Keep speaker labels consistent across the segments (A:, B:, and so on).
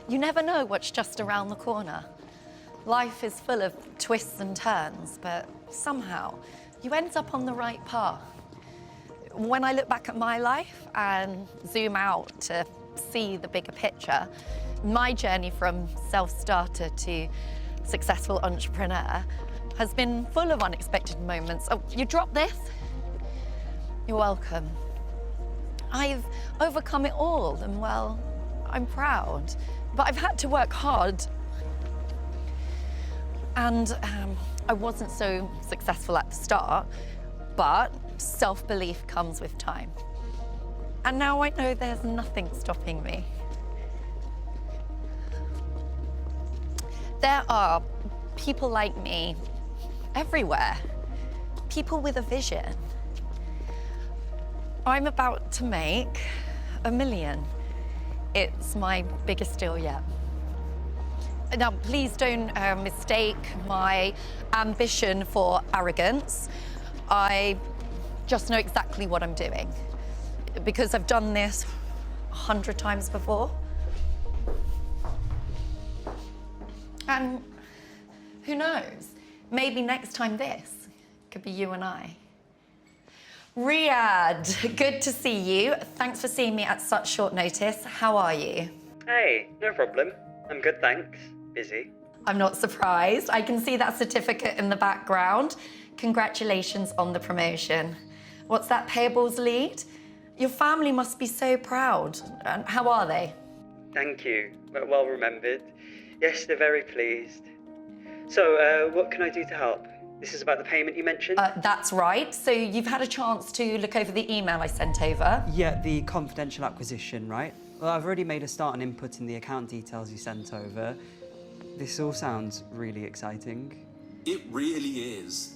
A: You never know what's just around the corner. Life is full of twists and turns, but somehow you end up on the right path. When I look back at my life and zoom out to see the bigger picture, my journey from self-starter to successful entrepreneur has been full of unexpected moments. Oh, you dropped this? You're welcome. I've overcome it all, and well, I'm proud. But I've had to work hard. And I wasn't so successful at the start, but self-belief comes with time. And now I know there's nothing stopping me. There are people like me everywhere, people with a vision. I'm about to make $1 million. It's my biggest deal yet. Now, please don't mistake my ambition for arrogance. I just know exactly what I'm doing because I've done this 100 times before. And who knows, maybe next time this could be you and I. Riyadh, good to see you. Thanks for seeing me at such short notice. How are you?
B: Hey, no problem. I'm good, thanks. Busy.
A: I'm not surprised. I can see that certificate in the background. Congratulations on the promotion. What's that payables lead? Your family must be so proud. And how are they?
B: Thank you. Well remembered. Yes, they're very pleased. So, what can I do to help? This is about the payment you mentioned?
A: That's right. So you've had a chance to look over the email I sent over?
C: Yeah, the confidential acquisition, right? Well, I've already made a start on inputting the account details you sent over. This all sounds really exciting.
D: It really is.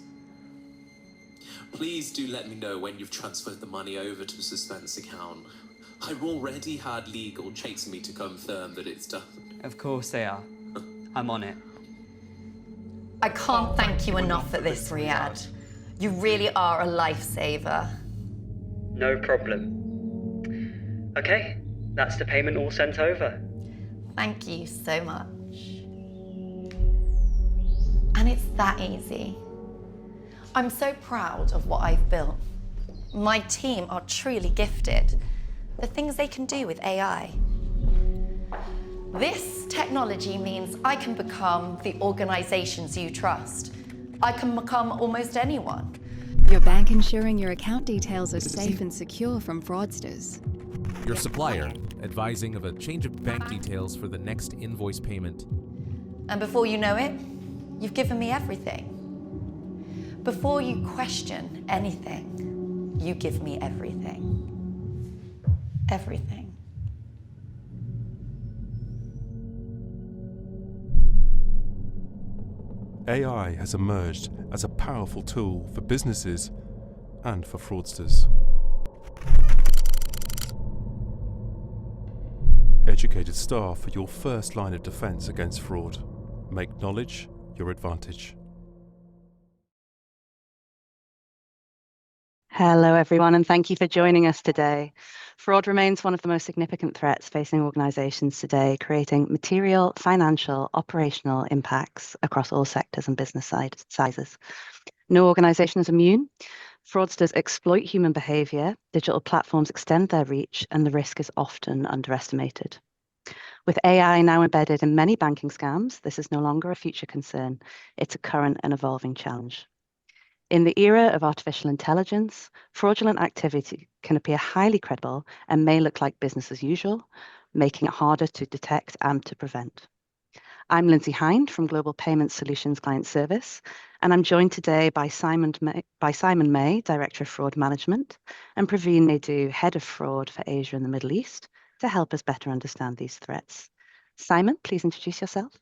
D: Please do let me know when you've transferred the money over to the suspense account. I've already had legal chasing me to confirm that it's done.
C: Of course they are. I'm on it.
A: I can't thank you enough for this, Riyadh. You really are a lifesaver.
B: No problem. Okay, that's the payment all sent over.
A: Thank you so much. And it's that easy. I'm so proud of what I've built. My team are truly gifted. The things they can do with AI. This technology means I can become the organizations you trust. I can become almost anyone.
E: Your bank ensuring your account details are safe and secure from fraudsters.
F: Your supplier advising of a change of bank details for the next invoice payment.
A: And before you know it, you've given me everything. Before you question anything, you give me everything. Everything.
G: AI has emerged as a powerful tool for businesses and for fraudsters. Educated staff are your first line of defense against fraud. Make knowledge your advantage.
H: Hello, everyone, and thank you for joining us today. Fraud remains one of the most significant threats facing organizations today, creating material, financial, operational impacts across all sectors and business sizes. No organization is immune. Fraudsters exploit human behavior, digital platforms extend their reach, and the risk is often underestimated. With AI now embedded in many banking scams, this is no longer a future concern. It's a current and evolving challenge. In the era of artificial intelligence, fraudulent activity can appear highly credible and may look like business as usual, making it harder to detect and to prevent. I'm Lindsay Hind from Global Payment Solutions Client Service, and I'm joined today by Simon May, Director of Fraud Management, and Praveen Naidu, Head of Fraud for Asia and the Middle East, to help us better understand these threats. Simon, please introduce yourself.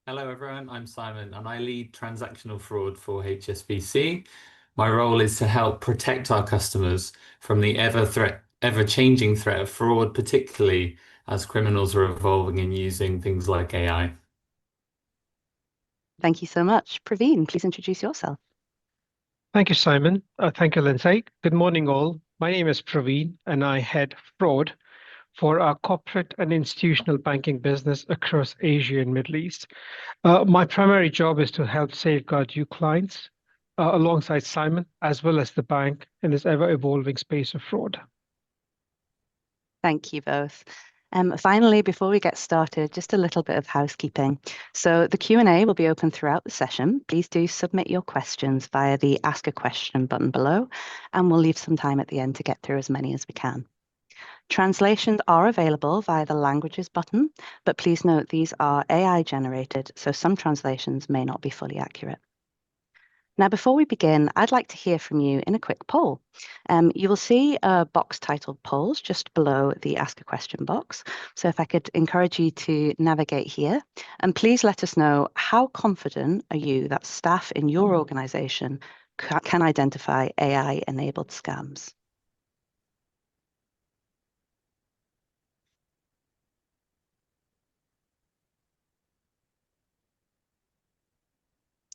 I: Hello everyone, I'm Simon and I lead transactional fraud for HSBC. My role is to help protect our customers from the ever-changing threat of fraud, particularly as criminals are evolving and using things like AI.
H: Thank you so much. Praveen, please introduce yourself.
J: Thank you, Simon. Thank you, Lindsay. Good morning, all. My name is Praveen and I head fraud for our corporate and institutional banking business across Asia and Middle East. My primary job is to help safeguard you clients alongside Simon, as well as the bank in this ever-evolving space of fraud.
H: Thank you both. Finally, before we get started, just a little bit of housekeeping. So the Q&A will be open throughout the session. Please do submit your questions via the Ask a Question button below, and we'll leave some time at the end to get through as many as we can. Translations are available via the Languages button, but please note these are AI generated, so some translations may not be fully accurate. Now, before we begin, I'd like to hear from you in a quick poll. You will see a box titled Polls just below the Ask a Question box. So if I could encourage you to navigate here, and please let us know, how confident are you that staff in your organization can identify AI-enabled scams?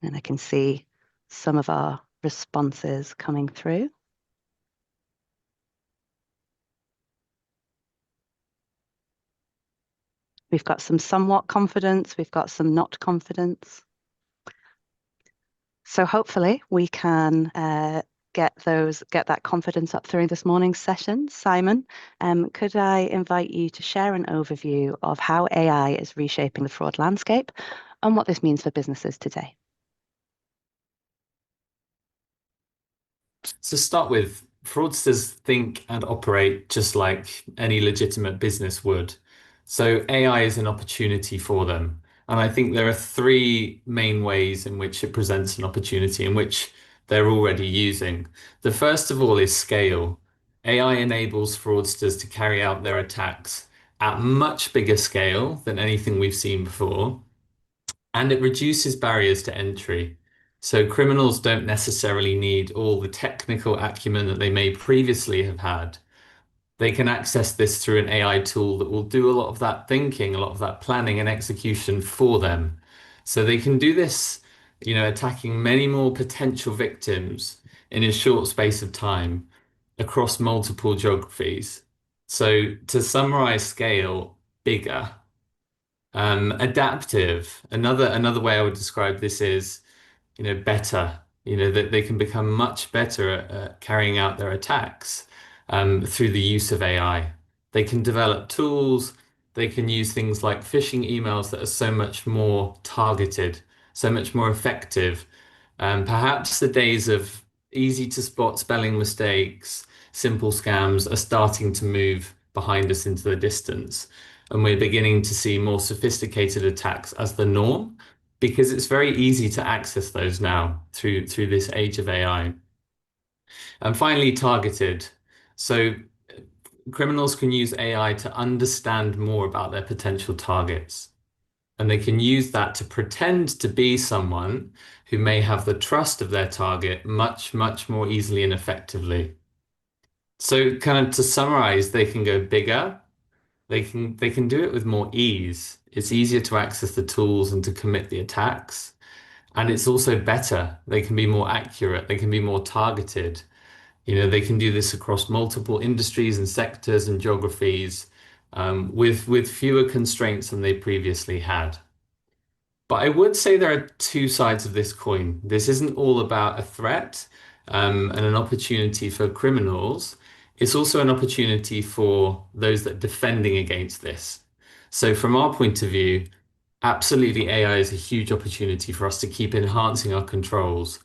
H: And I can see some of our responses coming through. We've got some somewhat confidence, we've got some not confidence. So hopefully we can get that confidence up through this morning's session. Simon, could I invite you to share an overview of how AI is reshaping the fraud landscape and what this means for businesses today?
I: To start with, fraudsters think and operate just like any legitimate business would. So AI is an opportunity for them. And I think there are three main ways in which it presents an opportunity, in which they're already using. The first of all is scale. AI enables fraudsters to carry out their attacks at much bigger scale than anything we've seen before, and it reduces barriers to entry. So criminals don't necessarily need all the technical acumen that they may previously have had. They can access this through an AI tool that will do a lot of that thinking, a lot of that planning and execution for them. So they can do this, attacking many more potential victims in a short space of time across multiple geographies. So to summarize scale, bigger. Adaptive. Another way I would describe this is, better. That they can become much better at carrying out their attacks through the use of AI. They can develop tools. They can use things like phishing emails that are so much more targeted, so much more effective. Perhaps the days of easy to spot spelling mistakes, simple scams are starting to move behind us into the distance. And we're beginning to see more sophisticated attacks as the norm, because it's very easy to access those now through this age of AI. And finally, targeted. So criminals can use AI to understand more about their potential targets. And they can use that to pretend to be someone who may have the trust of their target much, much more easily and effectively. So kind of to summarize, they can go bigger. They can do it with more ease. It's easier to access the tools and to commit the attacks. And it's also better. They can be more accurate. They can be more targeted. They can do this across multiple industries and sectors and geographies with fewer constraints than they previously had. But I would say there are two sides of this coin. This isn't all about a threat and an opportunity for criminals. It's also an opportunity for those that are defending against this. So from our point of view, absolutely AI is a huge opportunity for us to keep enhancing our controls,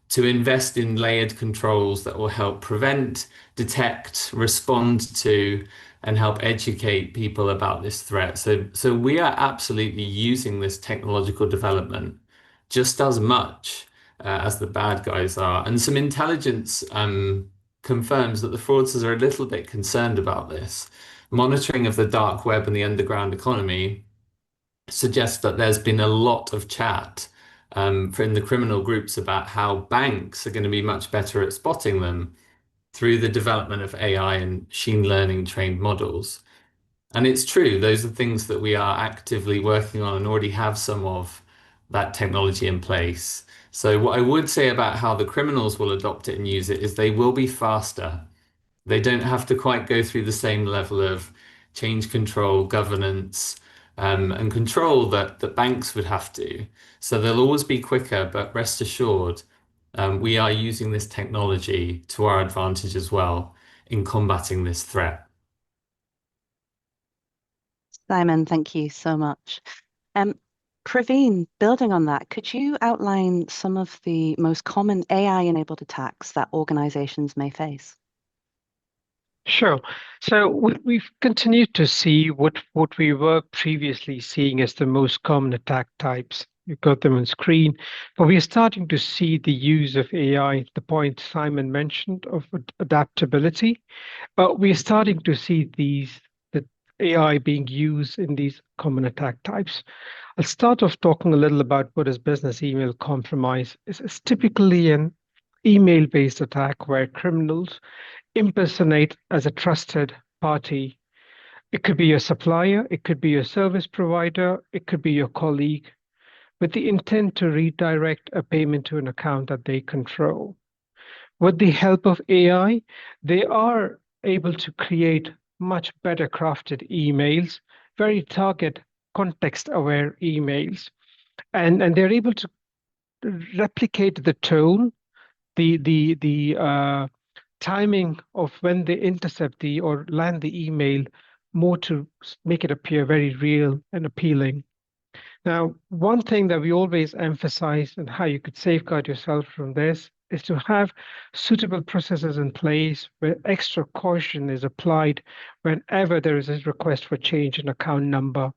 I: to invest in layered controls that will help prevent, detect, respond to, and help educate people about this threat. So we are absolutely using this technological development just as much as the bad guys are. And some intelligence confirms that the fraudsters are a little bit concerned about this. Monitoring of the dark web and the underground economy suggests that there's been a lot of chat in the criminal groups about how banks are going to be much better at spotting them through the development of AI and machine learning trained models. And it's true, those are things that we are actively working on and already have some of that technology in place. So what I would say about how the criminals will adopt it and use it is they will be faster. They don't have to quite go through the same level of change control, governance, and control that banks would have to. So they'll always be quicker, but rest assured, we are using this technology to our advantage as well in combating this threat.
H: Simon, thank you so much. Praveen, building on that, could you outline some of the most common AI-enabled attacks that organizations may face?
J: Sure. So we've continued to see what we were previously seeing as the most common attack types. You've got them on screen, but we are starting to see the use of AI, the point Simon mentioned of adaptability. But we are starting to see the AI being used in these common attack types. I'll start off talking a little about what is business email compromise. It's typically an email-based attack where criminals impersonate as a trusted party. It could be your supplier, it could be your service provider, it could be your colleague, with the intent to redirect a payment to an account that they control. With the help of AI, they are able to create much better crafted emails, very target context aware emails, and they're able to replicate the tone, the timing of when they intercept the or land the email more to make it appear very real and appealing. Now, one thing that we always emphasize and how you could safeguard yourself from this is to have suitable processes in place where extra caution is applied whenever there is a request for change in account number.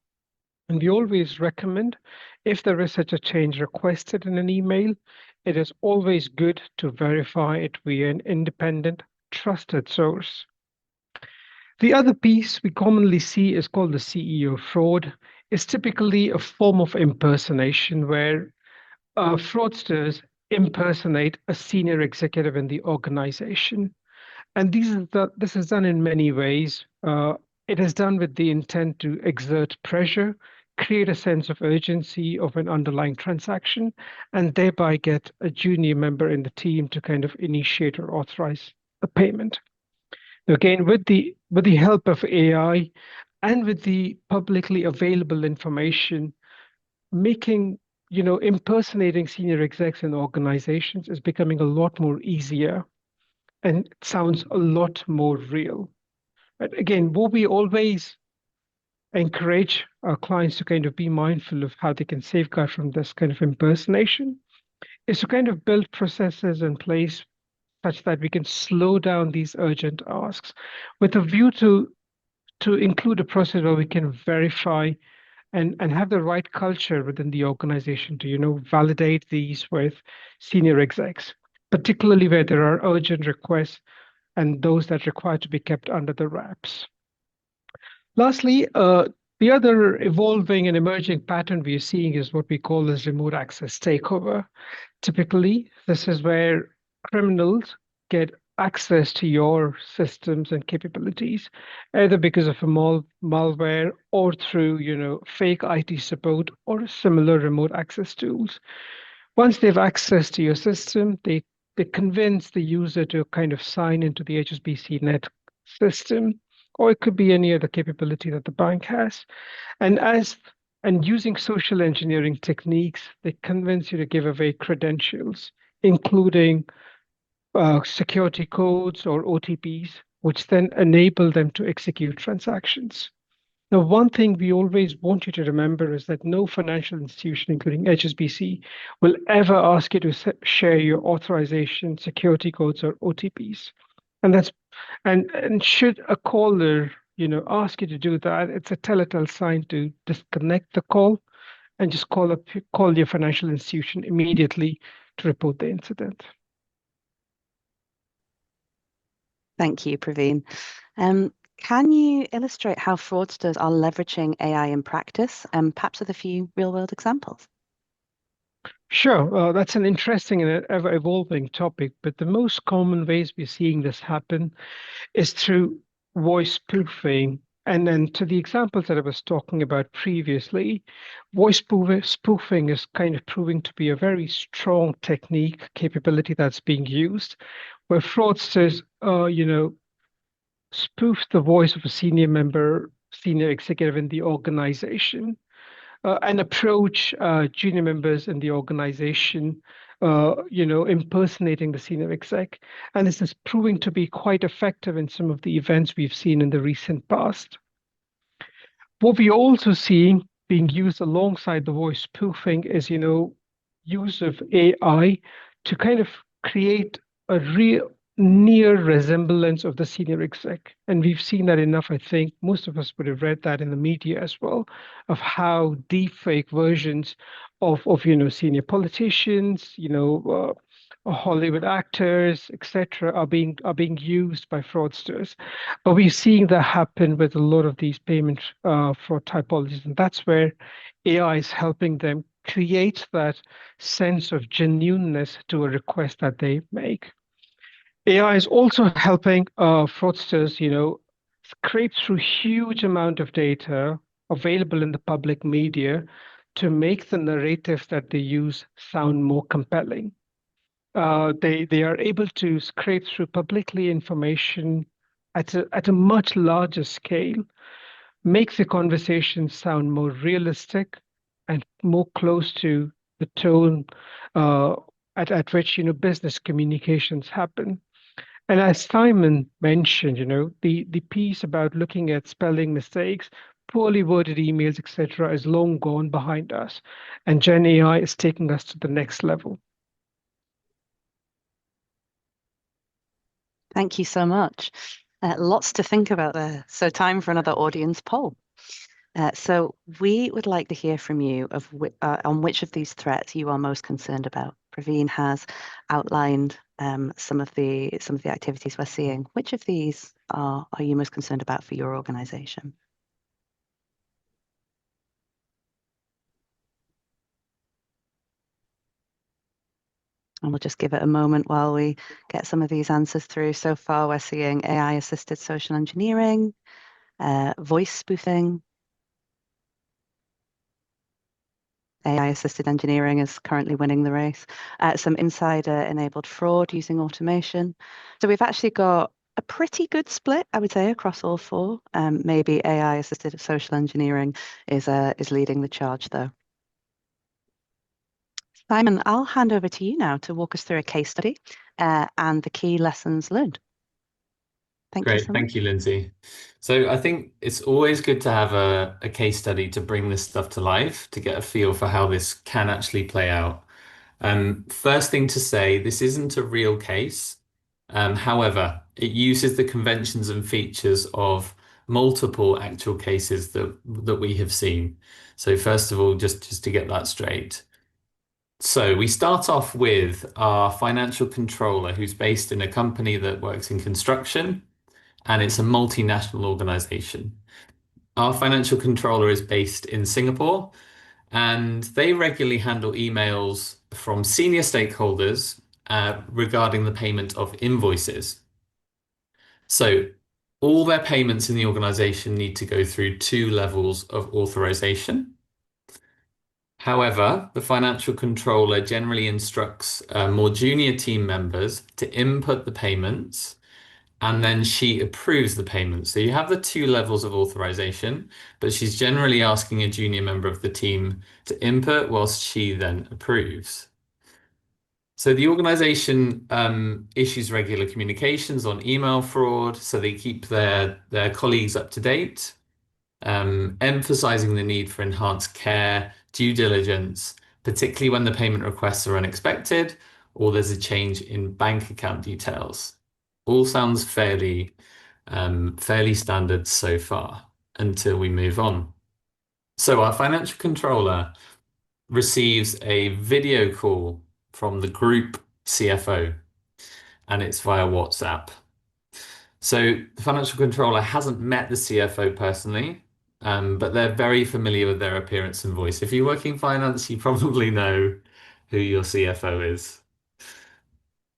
J: And we always recommend, if there is such a change requested in an email, it is always good to verify it via an independent, trusted source. The other piece we commonly see is called the CEO fraud. It's typically a form of impersonation where fraudsters impersonate a senior executive in the organization. And this is done in many ways. It is done with the intent to exert pressure, create a sense of urgency of an underlying transaction, and thereby get a junior member in the team to kind of initiate or authorize a payment. Again, with the help of AI and with the publicly available information, making impersonating senior execs in organizations is becoming a lot more easier and it sounds a lot more real. But again, what we always encourage our clients to kind of be mindful of how they can safeguard from this kind of impersonation is to kind of build processes in place such that we can slow down these urgent asks with a view to include a process where we can verify and have the right culture within the organization to validate these with senior execs, particularly where there are urgent requests and those that require to be kept under the wraps. Lastly, the other evolving and emerging pattern we are seeing is what we call as remote access takeover. Typically, this is where criminals get access to your systems and capabilities, either because of a malware or through fake IT support or similar remote access tools. Once they've access to your system, they convince the user to kind of sign into the HSBC Net system, or it could be any other capability that the bank has. And using social engineering techniques, they convince you to give away credentials, including security codes or OTPs, which then enable them to execute transactions. Now, one thing we always want you to remember is that no financial institution, including HSBC, will ever ask you to share your authorization, security codes, or OTPs. And should a caller, ask you to do that, it's a telltale sign to disconnect the call and just call your financial institution immediately to report the incident.
H: Thank you, Praveen. Can you illustrate how fraudsters are leveraging AI in practice, perhaps with a few real-world examples?
J: Sure, that's an interesting and ever-evolving topic, but the most common ways we're seeing this happen is through voice spoofing. And then to the examples that I was talking about previously, voice spoofing is kind of proving to be a very strong technique capability that's being used, where fraudsters, spoof the voice of a senior member senior executive in the organization and approach junior members in the organization, impersonating the senior exec. And this is proving to be quite effective in some of the events we've seen in the recent past. What we're also seeing being used alongside the voice spoofing is, use of AI to kind of create a real near resemblance of the senior exec. And we've seen that enough, I think. Most of us would have read that in the media as well, of how deepfake versions of senior politicians, Hollywood actors, etc., are being used by fraudsters. But we're seeing that happen with a lot of these payment fraud typologies, and that's where AI is helping them create that sense of genuineness to a request that they make. AI is also helping fraudsters, scrape through huge amount of data available in the public media to make the narratives that they use sound more compelling. They are able to scrape through publicly information at a much larger scale, makes the conversation sound more realistic and more close to the tone at which business communications happen. And as Simon mentioned, the piece about looking at spelling mistakes, poorly worded emails, etc., is long gone behind us, and Gen AI is taking us to the next level.
H: Thank you so much. Lots to think about there. So time for another audience poll. So we would like to hear from you on which of these threats you are most concerned about. Praveen has outlined some of the activities we're seeing. Which of these are you most concerned about for your organization? And we'll just give it a moment while we get some of these answers through. So far, we're seeing AI-assisted social engineering, voice spoofing. AI-assisted engineering is currently winning the race. Some insider-enabled fraud using automation. So we've actually got a pretty good split, I would say, across all four. Maybe AI-assisted social engineering is leading the charge, though. Simon, I'll hand over to you now to walk us through a case study and the key lessons learned.
I: Great, thank you, Lindsay. So I think it's always good to have a case study to bring this stuff to life, to get a feel for how this can actually play out. First thing to say, this isn't a real case. However, it uses the conventions and features of multiple actual cases that we have seen. So first of all, just to get that straight. So we start off with our financial controller, who's based in a company that works in construction, and it's a multinational organization. Our financial controller is based in Singapore, and they regularly handle emails from senior stakeholders regarding the payment of invoices. So all their payments in the organization need to go through 2 levels of authorization. However, the financial controller generally instructs more junior team members to input the payments, and then she approves the payment. So you have the 2 levels of authorization, but she's generally asking a junior member of the team to input whilst she then approves. So the organization issues regular communications on email fraud, so they keep their colleagues up to date, emphasizing the need for enhanced care, due diligence, particularly when the payment requests are unexpected or there's a change in bank account details. All sounds fairly standard so far until we move on. So our financial controller receives a video call from the group CFO, and it's via WhatsApp. So the financial controller hasn't met the CFO personally, but they're very familiar with their appearance and voice. If you work in finance, you probably know who your CFO is.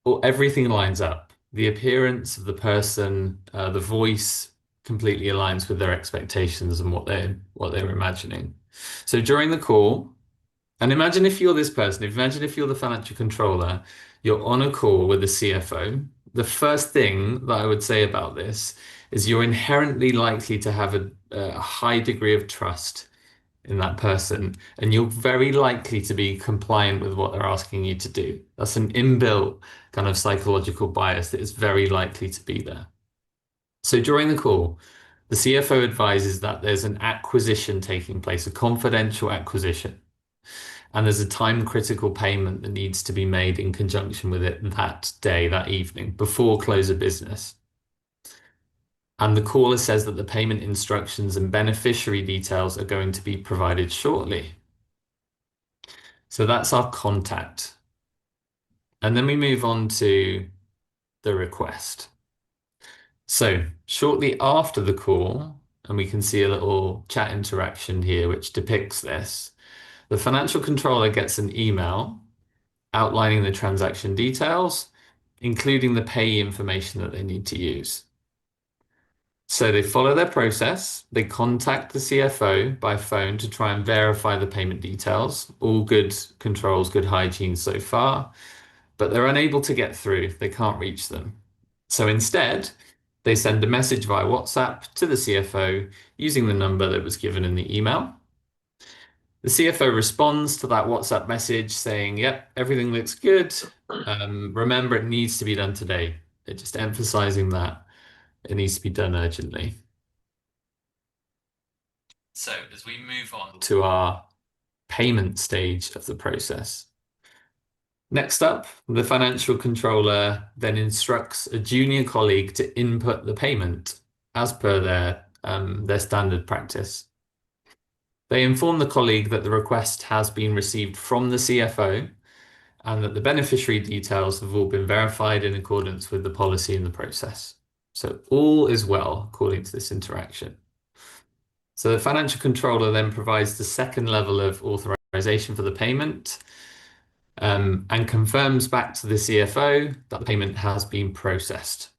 I: Well, everything lines up. The appearance of the person, the voice completely aligns with their expectations and what they're imagining. So during the call, And imagine if you're this person, imagine if you're the financial controller, you're on a call with the CFO. The first thing that I would say about this is you're inherently likely to have a high degree of trust in that person, and you're very likely to be compliant with what they're asking you to do. That's an inbuilt kind of psychological bias that is very likely to be there. So during the call, the CFO advises that there's an acquisition taking place, a confidential acquisition, and there's a time-critical payment that needs to be made in conjunction with it that day, that evening, before close of business. And the caller says that the payment instructions and beneficiary details are going to be provided shortly. So that's our contact. And then we move on to the request. So shortly after the call, and we can see a little chat interaction here which depicts this, the financial controller gets an email outlining the transaction details, including the payee information that they need to use. So they follow their process. They contact the CFO by phone to try and verify the payment details. All good controls, good hygiene so far, but they're unable to get through. They can't reach them. So instead, they send a message via WhatsApp to the CFO using the number that was given in the email. The CFO responds to that WhatsApp message saying, yep, everything looks good. Remember, it needs to be done today. They're just emphasizing that it needs to be done urgently. So as we move on to our payment stage of the process. Next up, the financial controller then instructs a junior colleague to input the payment as per their standard practice. They inform the colleague that the request has been received from the CFO and that the beneficiary details have all been verified in accordance with the policy in the process. So all is well according to this interaction. So the financial controller then provides the second level of authorization for the payment and confirms back to the CFO that the payment has been processed.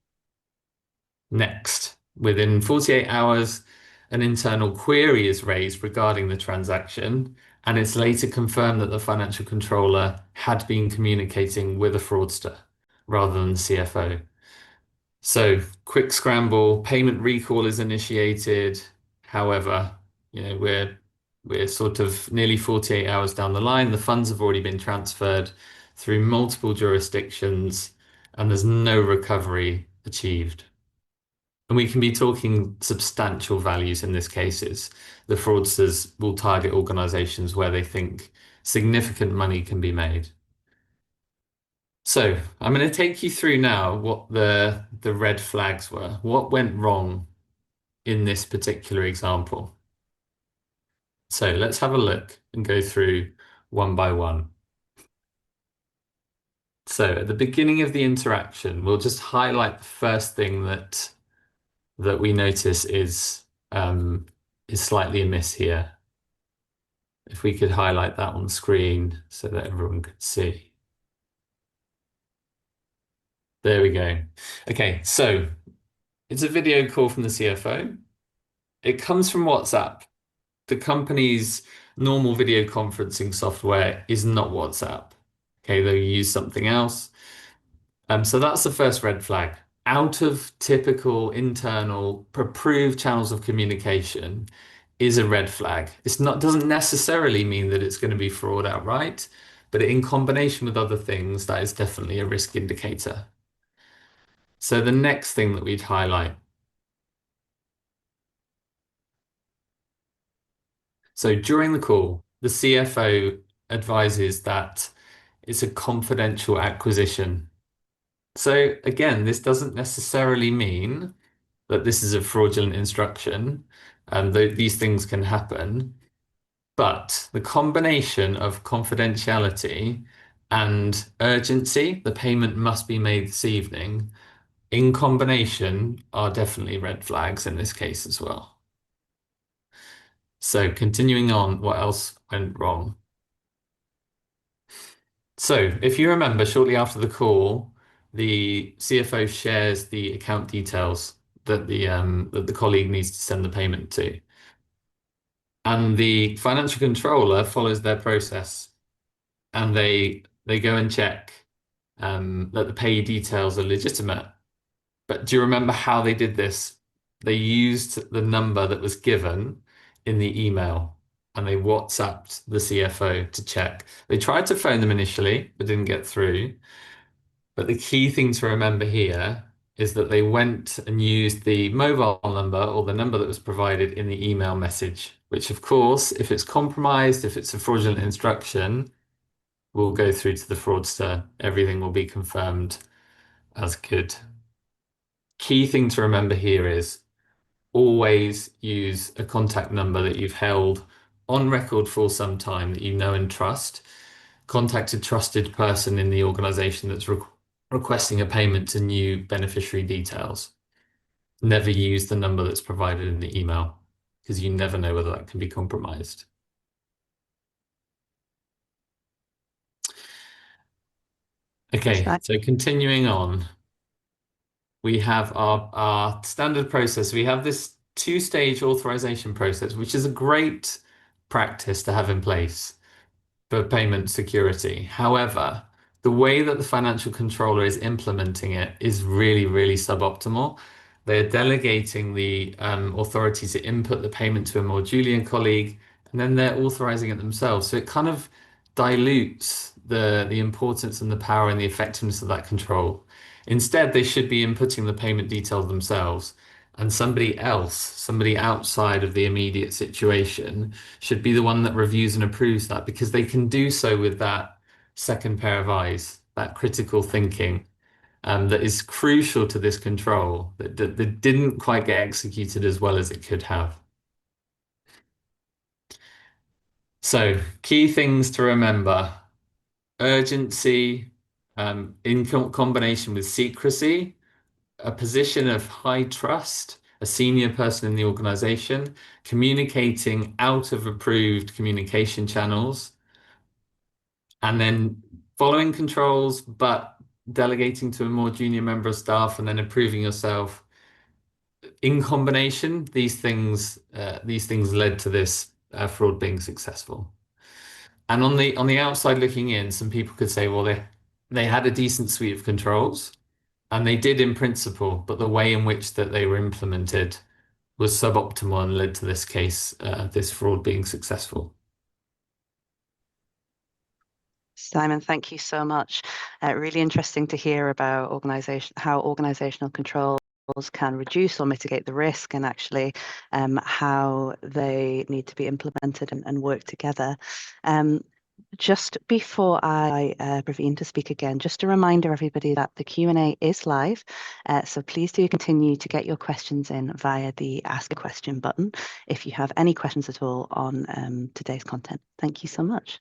I: Next, within 48 hours, an internal query is raised regarding the transaction, and it's later confirmed that the financial controller had been communicating with a fraudster rather than the CFO. So quick scramble, payment recall is initiated. However, we're sort of nearly 48 hours down the line. The funds have already been transferred through multiple jurisdictions, and there's no recovery achieved. And we can be talking substantial values in this cases. The fraudsters will target organizations where they think significant money can be made. So I'm going to take you through now what the red flags were. What went wrong in this particular example? So let's have a look and go through one by one. So at the beginning of the interaction, we'll just highlight the first thing that we notice is slightly amiss here. If we could highlight that on the screen so that everyone could see. There we go. Okay, so it's a video call from the CFO. It comes from WhatsApp. The company's normal video conferencing software is not WhatsApp. Okay, they'll use something else. So that's the first red flag. Out of typical internal approved channels of communication is a red flag. Doesn't necessarily mean that it's going to be fraud outright, but in combination with other things, that is definitely a risk indicator. So the next thing that we'd highlight. So during the call, the CFO advises that it's a confidential acquisition. So again, this doesn't necessarily mean that this is a fraudulent instruction, and these things can happen. But the combination of confidentiality and urgency, the payment must be made this evening, in combination are definitely red flags in this case as well. So continuing on, what else went wrong? So if you remember, shortly after the call, the CFO shares the account details that the colleague needs to send the payment to. And the financial controller follows their process, and they go and check that the payee details are legitimate. But do you remember how they did this? They used the number that was given in the email, and they WhatsApped the CFO to check. They tried to phone them initially, but didn't get through. But the key thing to remember here is that they went and used the mobile number or the number that was provided in the email message, which of course, if it's compromised, if it's a fraudulent instruction, will go through to the fraudster. Everything will be confirmed as good. Key thing to remember here is always use a contact number that you've held on record for some time that you know and trust. Contact a trusted person in the organization that's requesting a payment to new beneficiary details. Never use the number that's provided in the email because you never know whether that can be compromised. Okay, so continuing on, we have our standard process. We have this two-stage authorization process, which is a great practice to have in place for payment security. However, the way that the financial controller is implementing it is really, really suboptimal. They're delegating the authority to input the payment to a more junior colleague, and then they're authorizing it themselves. So it kind of dilutes the importance and the power and the effectiveness of that control. Instead, they should be inputting the payment details themselves, and somebody else, somebody outside of the immediate situation, should be the one that reviews and approves that, because they can do so with that second pair of eyes, that critical thinking that is crucial to this control that didn't quite get executed as well as it could have. So key things to remember: urgency in combination with secrecy, a position of high trust, a senior person in the organization, communicating out of approved communication channels, and then following controls, but delegating to a more junior member of staff and then approving yourself. In combination, these things led to this fraud being successful. And on the outside looking in, some people could say, well, they had a decent suite of controls, and they did in principle, but the way in which that they were implemented was suboptimal and led to this case, this fraud being successful.
H: Simon, thank you so much. Really interesting to hear about how organizational controls can reduce or mitigate the risk, and actually how they need to be implemented and work together. Just before I Praveen to speak again, just a reminder, everybody, that the Q&A is live. So please do continue to get your questions in via the Ask a Question button if you have any questions at all on today's content. Thank you so much.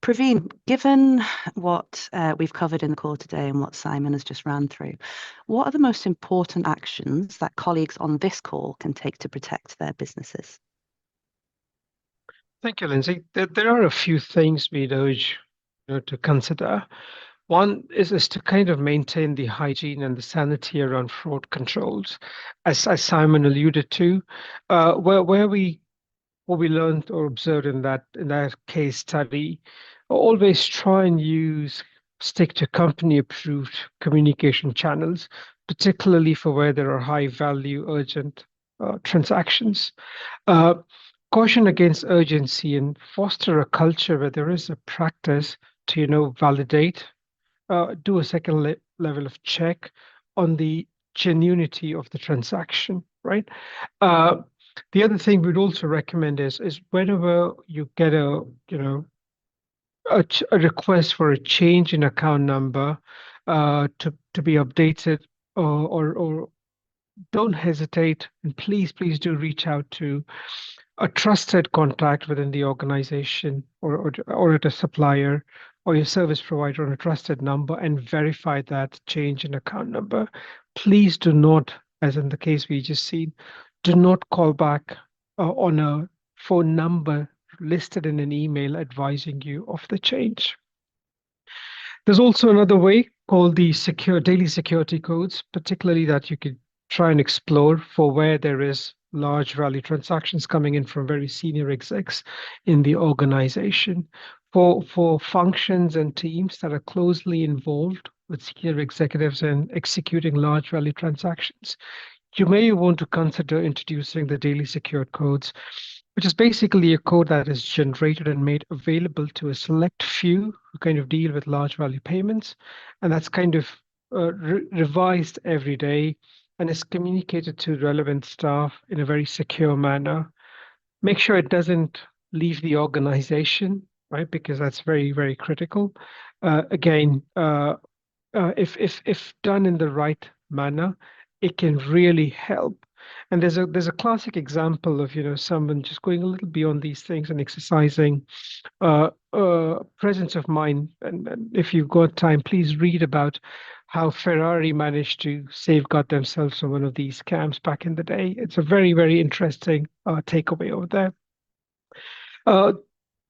H: Praveen, given what we've covered in the call today and what Simon has just ran through, what are the most important actions that colleagues on this call can take to protect their businesses?
J: Thank you, Lindsay. There are a few things we'd urge to consider. One is to kind of maintain the hygiene and the sanity around fraud controls, as Simon alluded to, what we learned or observed in that case study. Always try and stick to company-approved communication channels, particularly for where there are high-value, urgent transactions. Caution against urgency and foster a culture where there is a practice to validate, do a second level of check on the genuinity of the transaction, right? The other thing we'd also recommend is whenever you get a request for a change in account number to be updated, or don't hesitate, and please do reach out to a trusted contact within the organization or at a supplier or your service provider on a trusted number and verify that change in account number. Please do not, as in the case we just seen, do not call back on a phone number listed in an email advising you of the change. There's also another way called the daily security codes, particularly that you could try and explore for where there is large value transactions coming in from very senior execs in the organization. For functions and teams that are closely involved with senior executives in executing large value transactions, you may want to consider introducing the daily secured codes, which is basically a code that is generated and made available to a select few who kind of deal with large value payments. And that's kind of revised every day and is communicated to relevant staff in a very secure manner. Make sure it doesn't leave the organization, right? Because that's very, very critical. Again, if done in the right manner, it can really help. And there's a classic example of someone just going a little beyond these things and exercising presence of mind. And if you've got time, please read about how Ferrari managed to safeguard themselves from one of these scams back in the day. It's a very, very interesting takeaway over there.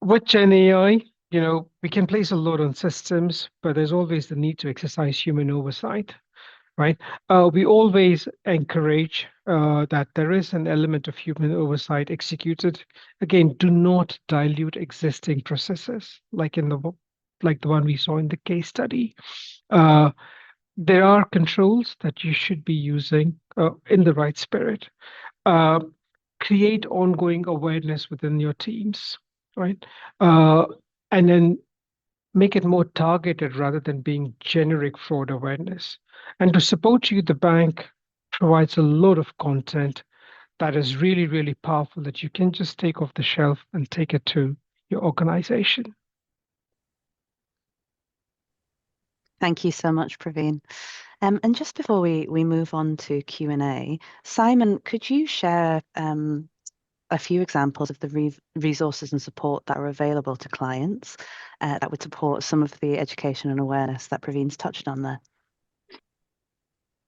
J: With Gen AI, we can place a load on systems, but there's always the need to exercise human oversight, right? We always encourage that there is an element of human oversight executed. Again, do not dilute existing processes, like the one we saw in the case study. There are controls that you should be using in the right spirit. Create ongoing awareness within your teams, right? And then make it more targeted rather than being generic fraud awareness. And to support you, the bank provides a lot of content that is really, really powerful that you can just take off the shelf and take it to your organization.
H: Thank you so much, Praveen. And just before we move on to Q&A, Simon, could you share a few examples of the resources and support that are available to clients that would support some of the education and awareness that Praveen's touched on there?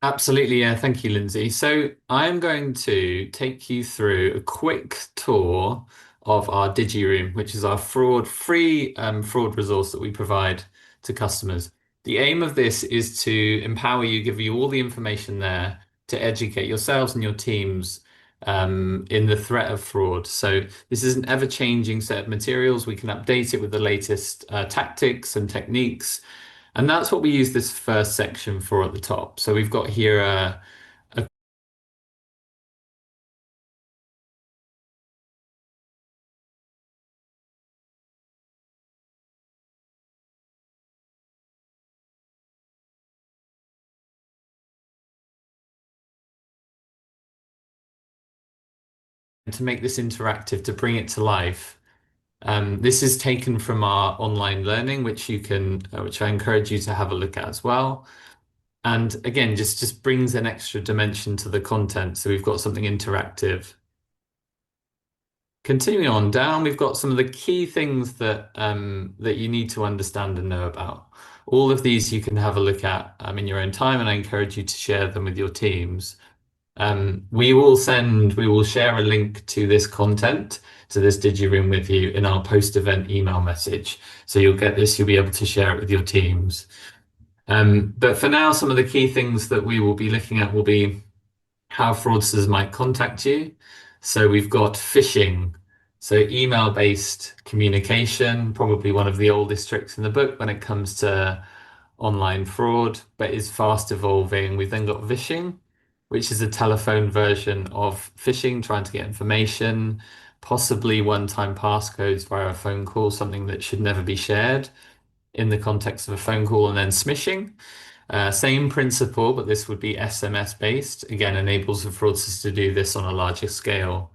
I: Absolutely, yeah. Thank you, Lindsay. So I'm going to take you through a quick tour of our DigiRoom, which is our free fraud resource that we provide to customers. The aim of this is to empower you, give you all the information there to educate yourselves and your teams in the threat of fraud. So this is an ever-changing set of materials. We can update it with the latest tactics and techniques. And that's what we use this first section for at the top. So we've got here a to make this interactive, to bring it to life. This is taken from our online learning, which I encourage you to have a look at as well. And again, just brings an extra dimension to the content. So we've got something interactive. Continuing on down, we've got some of the key things that you need to understand and know about. All of these you can have a look at in your own time, and I encourage you to share them with your teams. We will share a link to this content, to this DigiRoom with you in our post-event email message. So you'll get this, you'll be able to share it with your teams. But for now, some of the key things that we will be looking at will be how fraudsters might contact you. So we've got phishing, so email-based communication, probably one of the oldest tricks in the book when it comes to online fraud, but is fast evolving. We've then got vishing, which is a telephone version of phishing, trying to get information, possibly one-time passcodes via a phone call, something that should never be shared in the context of a phone call. And then smishing, same principle, but this would be SMS based. Again, enables the fraudsters to do this on a larger scale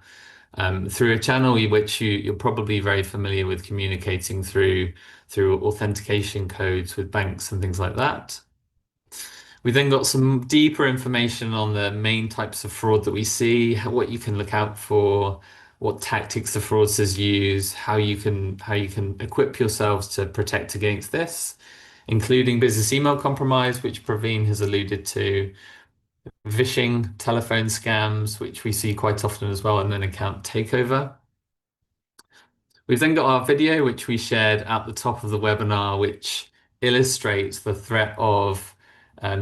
I: through a channel which you're probably very familiar with, communicating through authentication codes with banks and things like that. We then got some deeper information on the main types of fraud that we see, what you can look out for, what tactics the fraudsters use, how you can equip yourselves to protect against this, including business email compromise, which Praveen has alluded to, vishing, telephone scams, which we see quite often as well, and then account takeover. We've then got our video, which we shared at the top of the webinar, which illustrates the threat of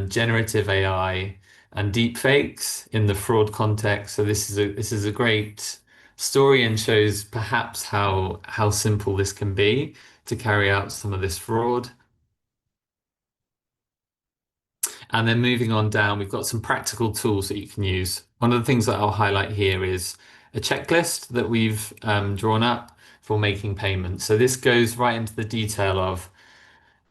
I: generative AI and deepfakes in the fraud context. So this is a great story and shows perhaps how simple this can be to carry out some of this fraud. And then moving on down, we've got some practical tools that you can use. One of the things that I'll highlight here is a checklist that we've drawn up for making payments. So this goes right into the detail of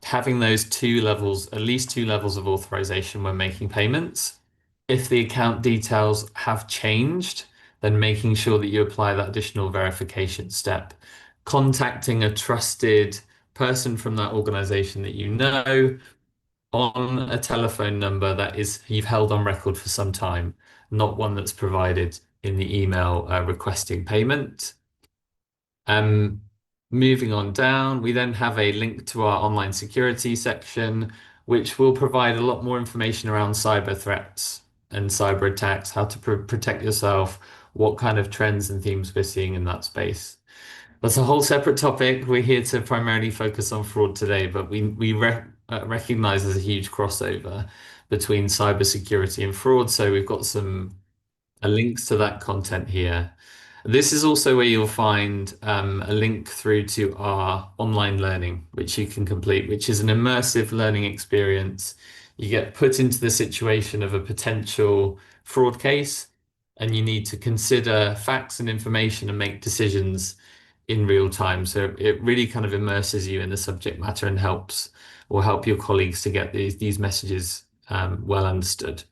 I: having those two levels, at least two levels of authorization when making payments. If the account details have changed, then making sure that you apply that additional verification step. Contacting a trusted person from that organization that you know on a telephone number that is you've held on record for some time, not one that's provided in the email requesting payment. Moving on down, we then have a link to our online security section, which will provide a lot more information around cyber threats and cyber attacks, how to protect yourself, what kind of trends and themes we're seeing in that space. That's a whole separate topic. We're here to primarily focus on fraud today, but we recognize there's a huge crossover between cybersecurity and fraud. So we've got some links to that content here. This is also where you'll find a link through to our online learning, which you can complete, which is an immersive learning experience. You get put into the situation of a potential fraud case, and you need to consider facts and information and make decisions in real time. So it really kind of immerses you in the subject matter and will help your colleagues to get these messages well understood.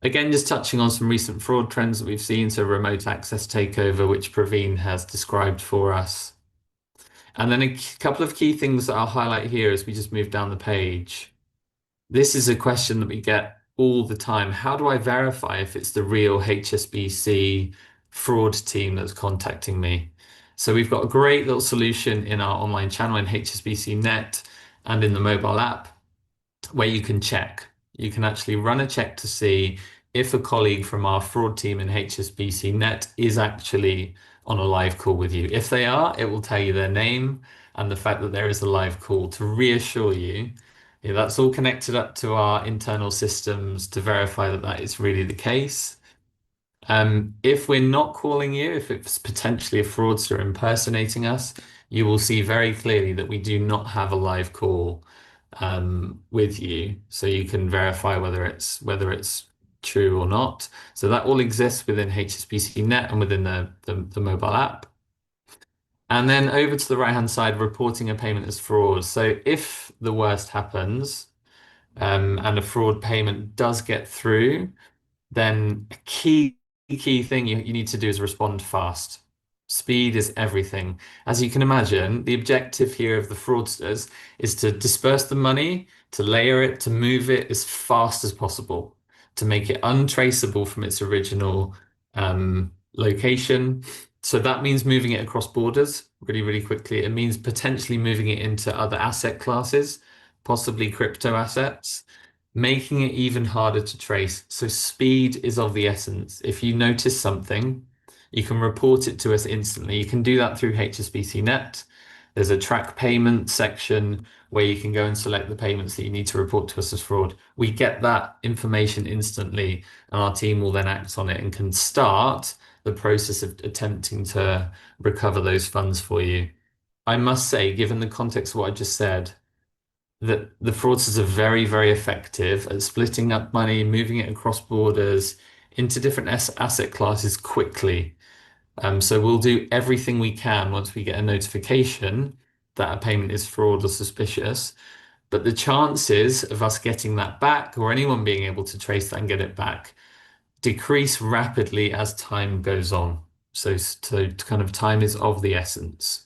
I: Again, just touching on some recent fraud trends that we've seen, so remote access takeover, which Praveen has described for us. And then a couple of key things that I'll highlight here as we just move down the page. This is a question that we get all the time. How do I verify if it's the real HSBC fraud team that's contacting me? So we've got a great little solution in our online channel in HSBC Net and in the mobile app where you can check. You can actually run a check to see if a colleague from our fraud team in HSBC Net is actually on a live call with you. If they are, it will tell you their name and the fact that there is a live call to reassure you. That's all connected up to our internal systems to verify that that is really the case. If we're not calling you, if it's potentially a fraudster impersonating us, you will see very clearly that we do not have a live call with you, so you can verify whether it's true or not. So that all exists within HSBC Net and within the mobile app. And then over to the right-hand side, reporting a payment as fraud. So if the worst happens and a fraud payment does get through, then a key thing you need to do is respond fast. Speed is everything. As you can imagine, the objective here of the fraudsters is to disperse the money, to layer it, to move it as fast as possible, to make it untraceable from its original location. So that means moving it across borders really, really quickly. It means potentially moving it into other asset classes, possibly crypto assets, making it even harder to trace. So speed is of the essence. If you notice something, you can report it to us instantly. You can do that through HSBC Net. There's a track payment section where you can go and select the payments that you need to report to us as fraud. We get that information instantly, and our team will then act on it and can start the process of attempting to recover those funds for you. I must say, given the context of what I just said, that the fraudsters are very, very effective at splitting up money, moving it across borders into different asset classes quickly. So we'll do everything we can once we get a notification that a payment is fraud or suspicious. But the chances of us getting that back or anyone being able to trace that and get it back decrease rapidly as time goes on. So kind of time is of the essence.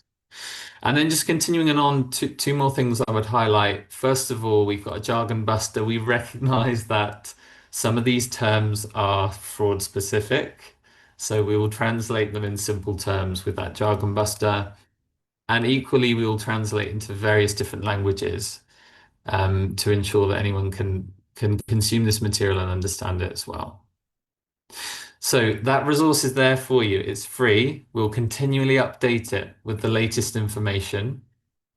I: And then just continuing on, two more things I would highlight. First of all, we've got a jargon buster. We recognize that some of these terms are fraud specific. So we will translate them in simple terms with that jargon buster. And equally, we will translate into various different languages to ensure that anyone can consume this material and understand it as well. So that resource is there for you. It's free. We'll continually update it with the latest information.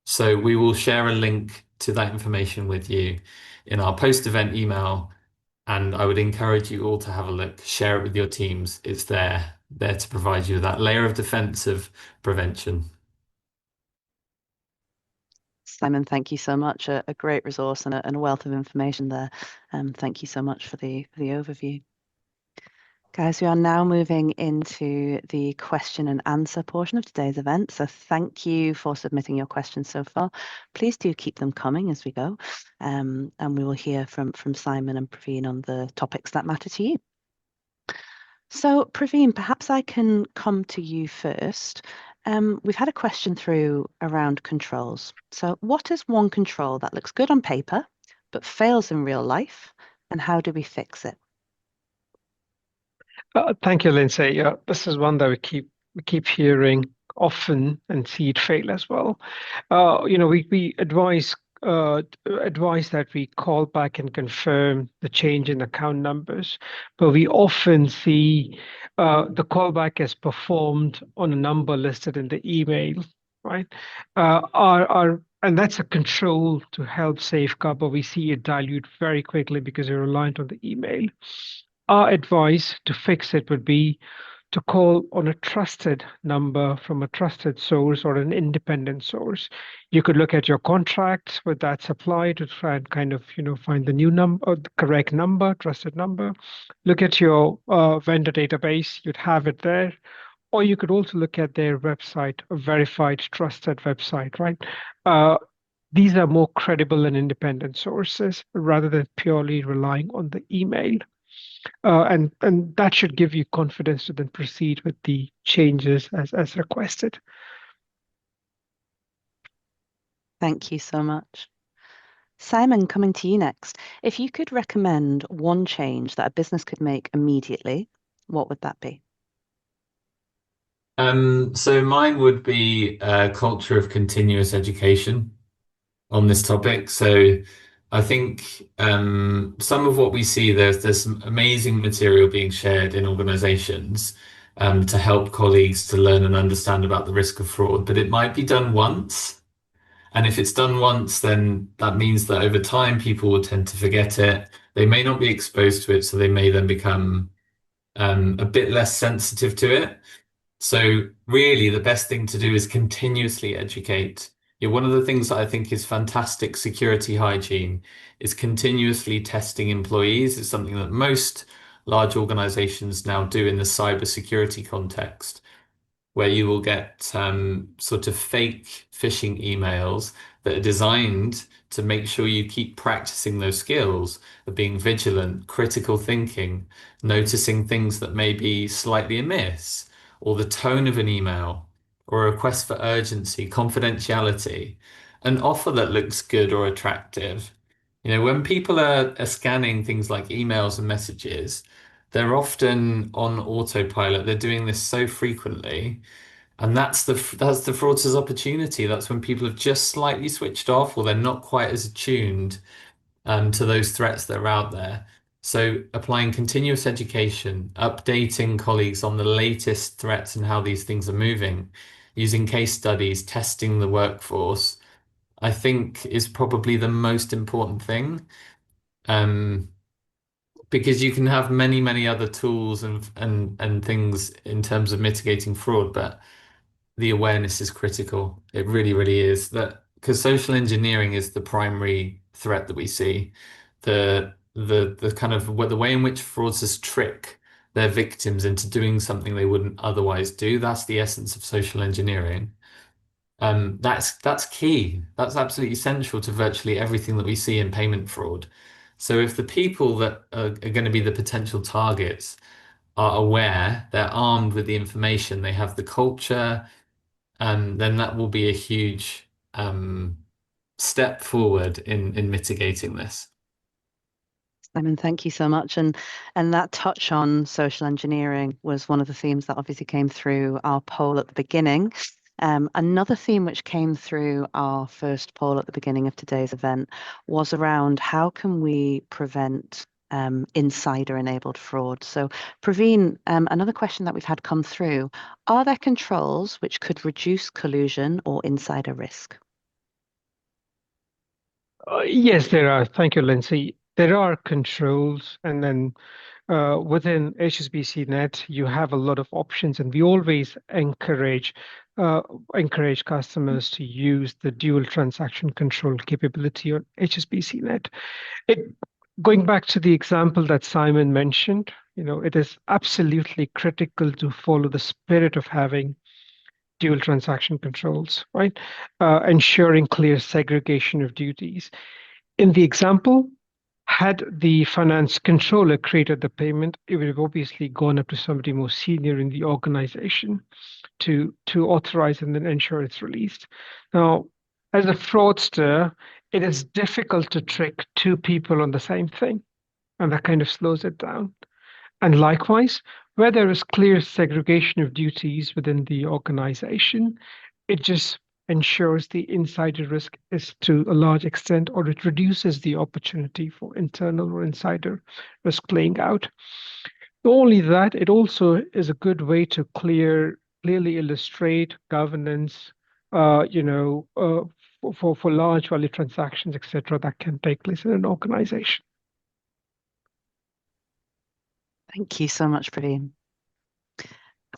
I: So we will share a link to that information with you in our post-event email And I would encourage you all to have a look, share it with your teams. It's there to provide you with that layer of defensive prevention.
H: Simon, thank you so much. A great resource and a wealth of information there. Thank you so much for the overview. Guys, we are now moving into the question and answer portion of today's event. So thank you for submitting your questions so far. Please do keep them coming as we go. And we will hear from Simon and Praveen on the topics that matter to you. So Praveen, perhaps I can come to you first. We've had a question through around controls. So what is one control that looks good on paper, but fails in real life? And how do we fix it?
J: Thank you, Lindsay. This is one that we keep hearing often and see it fail as well. We advise that we call back and confirm the change in account numbers, but we often see the callback is performed on a number listed in the email, right? And that's a control to help safeguard, but we see it dilute very quickly because we're reliant on the email. Our advice to fix it would be to call on a trusted number from a trusted source or an independent source. You could look at your contracts with that supply to try and kind of, find the new number or the correct number, trusted number. Look at your vendor database, you'd have it there. Or you could also look at their website, a verified, trusted website, right? These are more credible and independent sources rather than purely relying on the email. And that should give you confidence to then proceed with the changes as requested.
H: Thank you so much. Simon, coming to you next. If you could recommend one change that a business could make immediately, what would that be?
I: So mine would be a culture of continuous education on this topic. So I think some of what we see, there's some amazing material being shared in organizations to help colleagues to learn and understand about the risk of fraud, but it might be done once. And if it's done once, then that means that over time, people will tend to forget it. They may not be exposed to it, so they may then become a bit less sensitive to it. So really, the best thing to do is continuously educate. One of the things that I think is fantastic security hygiene is continuously testing employees. It's something that most large organizations now do in the cybersecurity context, where you will get sort of fake phishing emails that are designed to make sure you keep practicing those skills of being vigilant, critical thinking, noticing things that may be slightly amiss, or the tone of an email, or a request for urgency, confidentiality, an offer that looks good or attractive. When people are scanning things like emails and messages, they're often on autopilot. They're doing this so frequently. And that's the fraudster's opportunity. That's when people have just slightly switched off or they're not quite as attuned to those threats that are out there. So applying continuous education, updating colleagues on the latest threats and how these things are moving, using case studies, testing the workforce, I think is probably the most important thing. Because you can have many, many other tools and things in terms of mitigating fraud, but the awareness is critical. It really, really is. That because social engineering is the primary threat that we see. The kind of the way in which fraudsters trick their victims into doing something they wouldn't otherwise do. That's the essence of social engineering. That's key. That's absolutely essential to virtually everything that we see in payment fraud. So if the people that are going to be the potential targets are aware, they're armed with the information, they have the culture, then that will be a huge step forward in mitigating this.
H: Simon, thank you so much. And that touch on social engineering was one of the themes that obviously came through our poll at the beginning. Another theme which came through our first poll at the beginning of today's event was around how can we prevent insider-enabled fraud. So Praveen, another question that we've had come through, are there controls which could reduce collusion or insider risk?
J: Yes, there are. Thank you, Lindsay. There are controls, and then within HSBC Net, you have a lot of options, and we always uh, encourage customers to use the dual transaction control capability on HSBC Net. It Going back to the example that Simon mentioned, it is absolutely critical to follow the spirit of having dual transaction controls, right? Ensuring clear segregation of duties. In the example, had the finance controller created the payment, it would have obviously gone up to somebody more senior in the organization to authorize and then ensure it's released. Now, as a fraudster, it is difficult to trick two people on the same thing, and that kind of slows it down. And likewise, where there is clear segregation of duties within the organization, it just ensures the insider risk is to a large extent, or it reduces the opportunity for internal or insider risk playing out. Not only that, it also is a good way to clearly illustrate governance, for large value transactions, etc., that can take place in an organization.
H: Thank you so much, Praveen.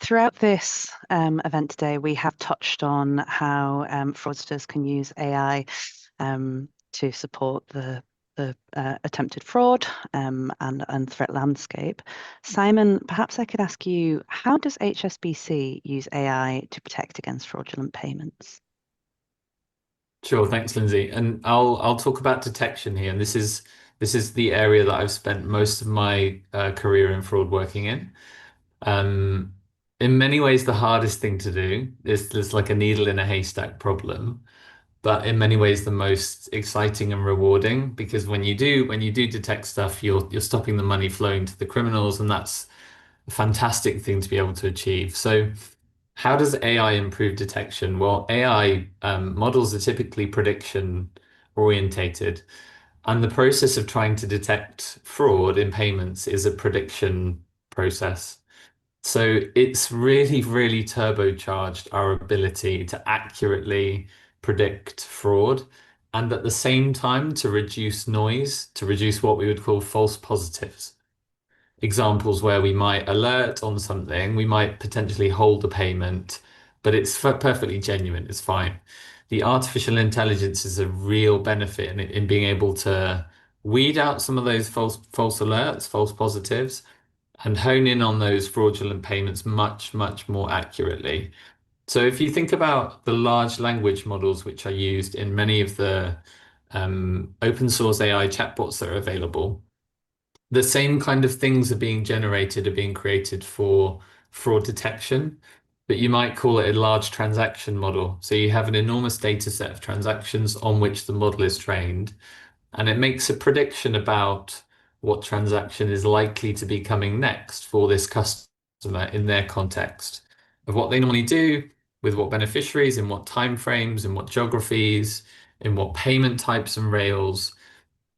H: Throughout this event today, we have touched on how fraudsters can use AI to support the attempted fraud and threat landscape. Simon, perhaps I could ask you, how does HSBC use AI to protect against fraudulent payments?
I: Sure, thanks, Lindsay. And I'll talk about detection here. And this is the area that I've spent most of my career in fraud working in. In many ways, the hardest thing to do is there's like a needle in a haystack problem, but in many ways the most exciting and rewarding, because when you do detect stuff, you're stopping the money flowing to the criminals, and that's a fantastic thing to be able to achieve. So how does AI improve detection? Well, AI models are typically prediction orientated, and the process of trying to detect fraud in payments is a prediction process. So it's really, really turbocharged our ability to accurately predict fraud, and at the same time to reduce noise, to reduce what we would call false positives. Examples where we might alert on something, we might potentially hold a payment, but it's perfectly genuine, it's fine. The artificial intelligence is a real benefit in being able to weed out some of those false alerts, false positives, and hone in on those fraudulent payments much, much more accurately. So if you think about the large language models which are used in many of the open source AI chatbots that are available, the same kind of things are being created for fraud detection, but you might call it a large transaction model. So you have an enormous data set of transactions on which the model is trained, and it makes a prediction about what transaction is likely to be coming next for this customer in their context of what they normally do, with what beneficiaries, in what timeframes, in what geographies, in what payment types and rails,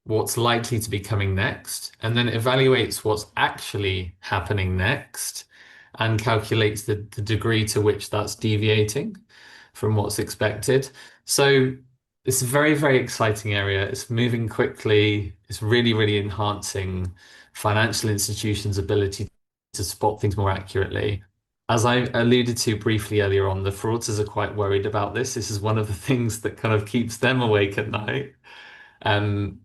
I: what's likely to be coming next, and then evaluates what's actually happening next and calculates the degree to which that's deviating from what's expected. So it's a very, very exciting area. It's moving quickly. It's really, really enhancing financial institutions' ability to spot things more accurately. As I alluded to briefly earlier on, the fraudsters are quite worried about this. This is one of the things that kind of keeps them awake at night,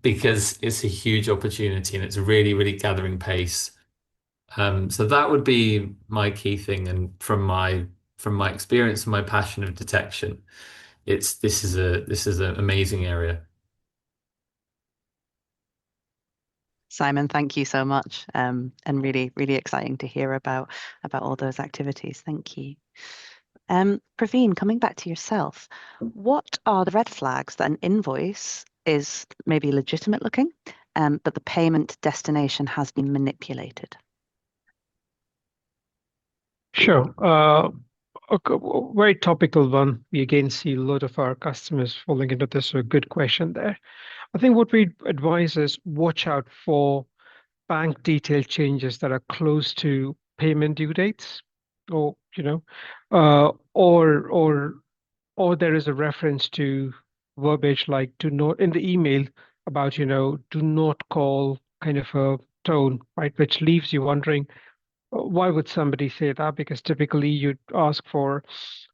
I: because it's a huge opportunity and it's really, really gathering pace. So that would be my key thing, and from my experience and my passion of detection, this is an amazing area.
H: Simon, thank you so much, and really, really exciting to hear about all those activities. Thank you. Praveen, coming back to yourself, what are the red flags that an invoice is maybe legitimate looking, but the payment destination has been manipulated?
J: Sure. A very topical one. We again see a lot of our customers falling into this. So a good question there. I think what we advise is watch out for bank detail changes that are close to payment due dates, or or there is a reference to verbiage like in the email, about, do not call kind of a tone, right? Which leaves you wondering, why would somebody say that? Because typically you'd ask for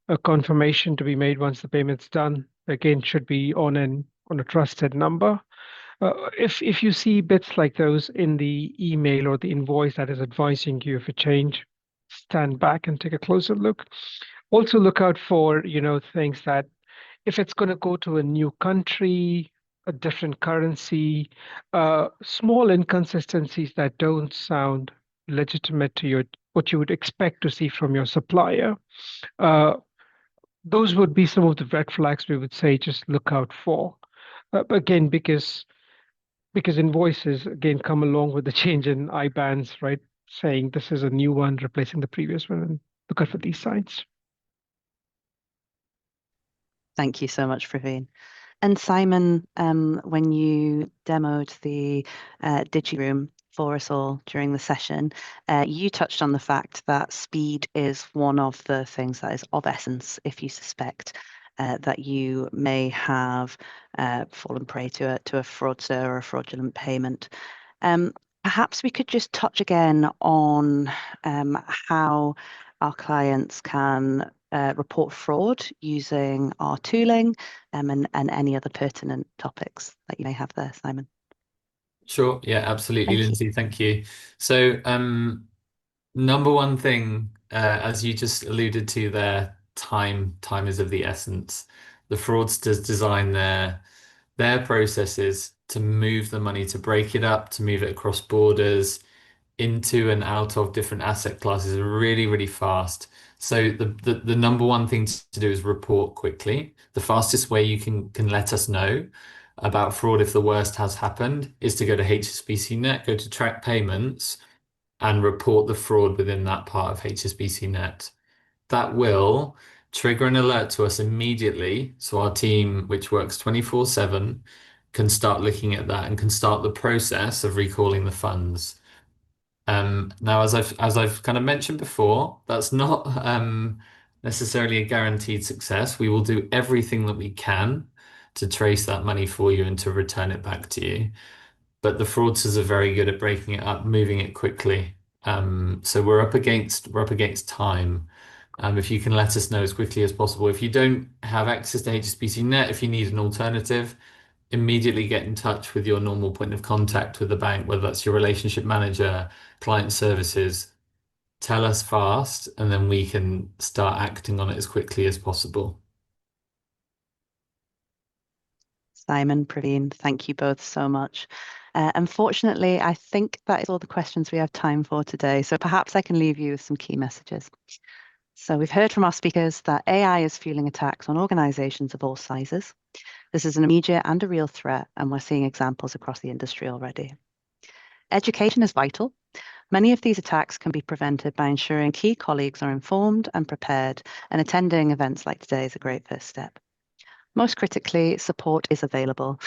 J: a confirmation to be made once the payment's done. Again, should be on a trusted number. If you see bits like those in the email or the invoice that is advising you of a change, stand back and take a closer look. Also look out for, things that if it's going to go to a new country, a different currency, small inconsistencies that don't sound legitimate to you, what you would expect to see from your supplier. Those would be some of the red flags we would say just look out for. Again, because invoices again come along with the change in IBANs, right? Saying this is a new one replacing the previous one, and look out for these signs.
H: Thank you so much, Praveen. And Simon, when you demoed the DigiRoom for us all during the session, you touched on the fact that speed is one of the things that is of essence if you suspect that you may have fallen prey to a fraudster or a fraudulent payment. Perhaps we could just touch again on how our clients can report fraud using our tooling and any other pertinent topics that you may have there, Simon.
I: Sure. Yeah, absolutely,
H: Thank you.
I: Lindsay. Thank you. So, number one thing, as you just alluded to there, time is of the essence. The fraudsters design their processes to move the money, to break it up, to move it across borders, into and out of different asset classes really, really fast. So the number one thing to do is report quickly. The fastest way you can let us know about fraud if the worst has happened is to go to HSBC Net, go to track payments, and report the fraud within that part of HSBC Net. That will trigger an alert to us immediately, so our team, which works 24/7, can start looking at that and can start the process of recalling the funds. Now, as I've kind of mentioned before, that's not necessarily a guaranteed success. We will do everything that we can to trace that money for you and to return it back to you. But the fraudsters are very good at breaking it up, moving it quickly. So we're up against time. If you can let us know as quickly as possible. If you don't have access to HSBC Net, if you need an alternative, immediately get in touch with your normal point of contact with the bank, whether that's your relationship manager, client services. Tell us fast, and then we can start acting on it as quickly as possible.
H: Simon, Praveen, thank you both so much. Unfortunately, I think that is all the questions we have time for today. So perhaps I can leave you with some key messages. So we've heard from our speakers that AI is fueling attacks on organizations of all sizes. This is an immediate and a real threat, and we're seeing examples across the industry already. Education is vital. Many of these attacks can be prevented by ensuring key colleagues are informed and prepared, and attending events like today is a great first step. Most critically, support is available.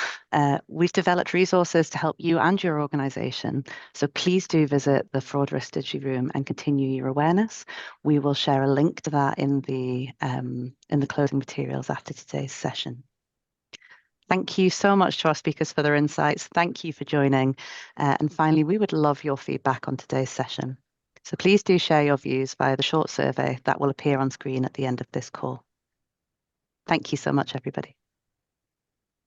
H: We've developed resources to help you and your organization, so please do visit the Fraud Risk DigiRoom and continue your awareness. We will share a link to that in the closing materials after today's session. Thank you so much to our speakers for their insights. Thank you for joining. And finally, we would love your feedback on today's session. So please do share your views via the short survey that will appear on screen at the end of this call. Thank you so much, everybody.